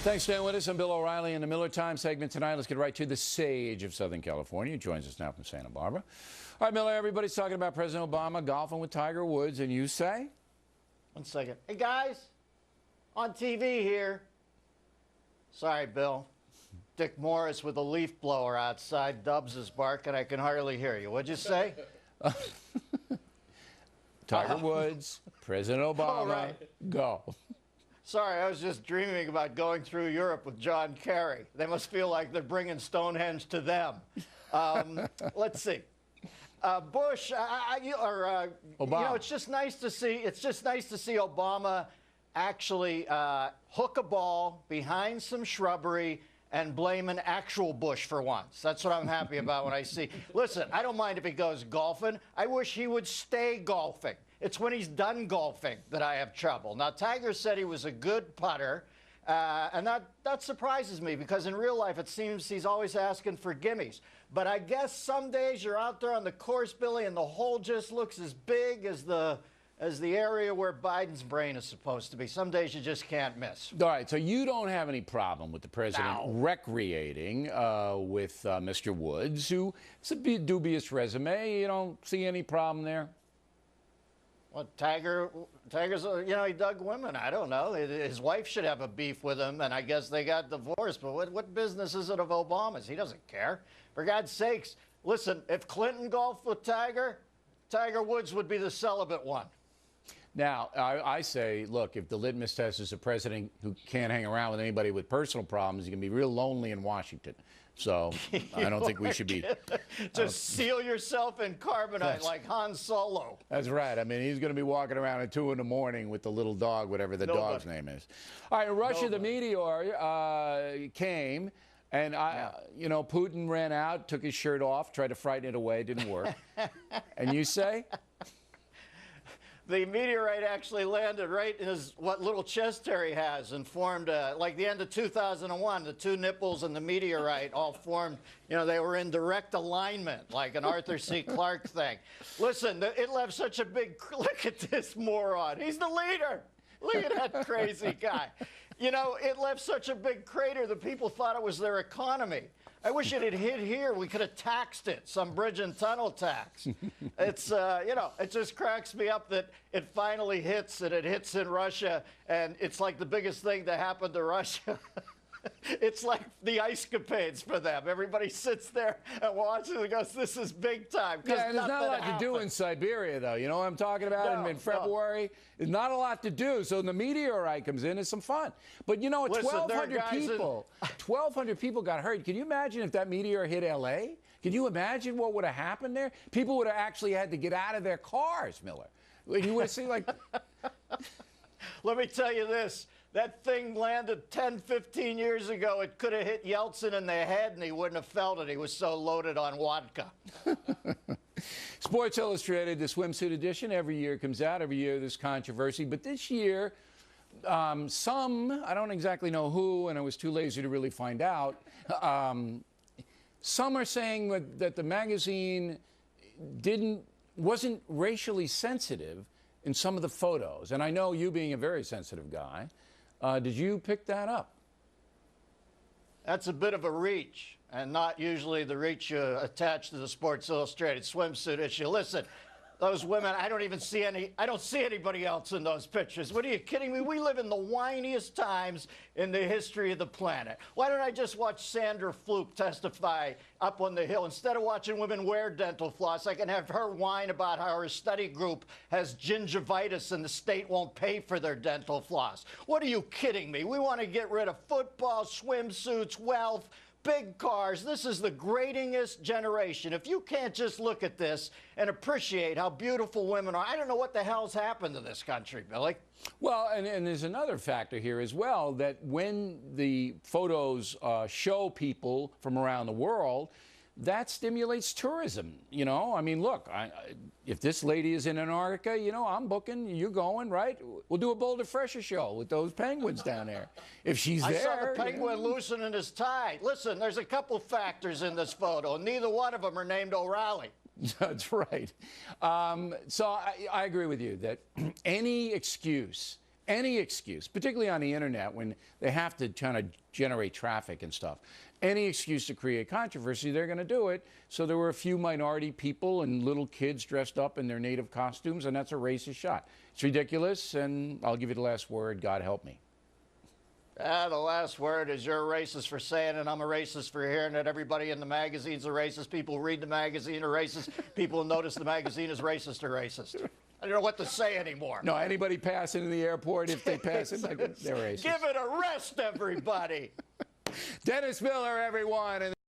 Thanks for staying with us. I'm Bill O'Reilly in the Miller Time segment tonight. Let's get right to the sage of Southern California. He joins us now from Santa Barbara. All right, Miller, everybody's talking about President Obama golfing with Tiger Woods, and you say? 1 second. Hey, guys, on TV here. Sorry, Bill. Dick Morris with a leaf blower outside. Dubs is barking. I can hardly hear you. What'd you say? Tiger Woods, President Obama, right. Go. Sorry, I was just dreaming about going through Europe with John Kerry. They must feel like they're bringing Stonehenge to them. Let's see. Bush, Obama. You know, it's just nice to see. It's just nice to see Obama actually hook a ball behind some shrubbery and blame an actual Bush for once. That's what I'm happy about when I see. Listen, I don't mind if he goes golfing. I wish he would stay golfing. It's when he's done golfing that I have trouble. Now, Tiger said he was a good putter, and that surprises me because in real life it seems he's always asking for gimmies. But I guess some days you're out there on the course, Billy, and the hole just looks as big as the area where Biden's brain is supposed to be. Some days you just can't miss. All right, so you don't have any problem with the president recreating with Mr. Woods, who has a dubious resume. You don't see any problem there? Well, Tiger's, you know, he dug women. I don't know. His wife should have a beef with him, and I guess they got divorced. But what business is it of Obama's? He doesn't care. For God's sakes, listen, if Clinton golfed with Tiger, Tiger Woods would be the celibate one. Now, I say, look, if the litmus test is a president who can't hang around with anybody with personal problems, he can be real lonely in Washington. So I don't think we should be. Just seal yourself in carbonite like Han Solo. That's right. I mean, he's going to be walking around at 2 in the morning with the little dog, whatever the dog's name is. All right, in Russia, the meteor came, and, you know, Putin ran out, took his shirt off, tried to frighten it away. It didn't work. And you say? The meteorite actually landed right in what little chest hair he has and formed, like the end of 2001, the two nipples and the meteorite all formed, you know, they were in direct alignment, like an Arthur C. Clarke thing. Listen, it left such a big, look at this moron. He's the leader. Look at that crazy guy. You know, it left such a big crater that people thought it was their economy. I wish it had hit here. We could have taxed it, some bridge and tunnel tax. It's, you know, it just cracks me up that it finally hits, and it hits in Russia, and it's like the biggest thing to happen to Russia. It's like the ice capades for them. Everybody sits there and watches and goes, this is big time. Yeah, and there's not a lot to do in Siberia, though. You know what I'm talking about? In February? There's not a lot to do. So the meteorite comes in, it's some fun. But, you know, 1,200 people got hurt. Can you imagine if that meteor hit L.A.? Can you imagine what would have happened there? People would have actually had to get out of their cars, Miller. You would have seen, like... Let me tell you this. That thing landed 10, 15 years ago. It could have hit Yeltsin in the head, and he wouldn't have felt it. He was so loaded on vodka. Sports Illustrated, the swimsuit edition, every year comes out. Every year there's controversy. But this year, some, I don't exactly know who, and I was too lazy to really find out, some are saying that the magazine wasn't racially sensitive in some of the photos. And I know you being a very sensitive guy. Did you pick that up? That's a bit of a reach, and not usually the reach you attach to the Sports Illustrated swimsuit issue. Listen, those women, I don't see anybody else in those pictures. What are you kidding me? We live in the whiniest times in the history of the planet. Why don't I just watch Sandra Fluke testify up on the Hill? Instead of watching women wear dental floss, I can have her whine about how her study group has gingivitis and the state won't pay for their dental floss. What are you kidding me? We want to get rid of football, swimsuits, wealth, big cars. This is the gradingest generation. If you can't just look at this and appreciate how beautiful women are, I don't know what the hell's happened to this country, Billy. Well, and there's another factor here as well, that when the photos show people from around the world, that stimulates tourism, you know? I mean, look, if this lady is in Antarctica, you know, I'm booking, you're going, right? We'll do a Boulder Fresher show with those penguins down there. If she's there. I saw the penguin loosening his tie. Listen, there's a couple factors in this photo, and neither one of them are named O'Reilly. That's right. So I agree with you that any excuse any excuse, particularly on the internet when they have to kind of generate traffic and stuff. Any excuse to create controversy, they're going to do it. So there were a few minority people and little kids dressed up in their native costumes, and that's a racist shot. It's ridiculous, and I'll give you the last word. God help me. The last word is you're a racist for saying it. I'm a racist for hearing it. Everybody in the magazine's a racist. People who read the magazine are racist. People who notice the magazine is racist are racist. I don't know what to say anymore. No, anybody passing in the airport, if they pass it, they're racist. Give it a rest, everybody. Dennis Miller, everyone.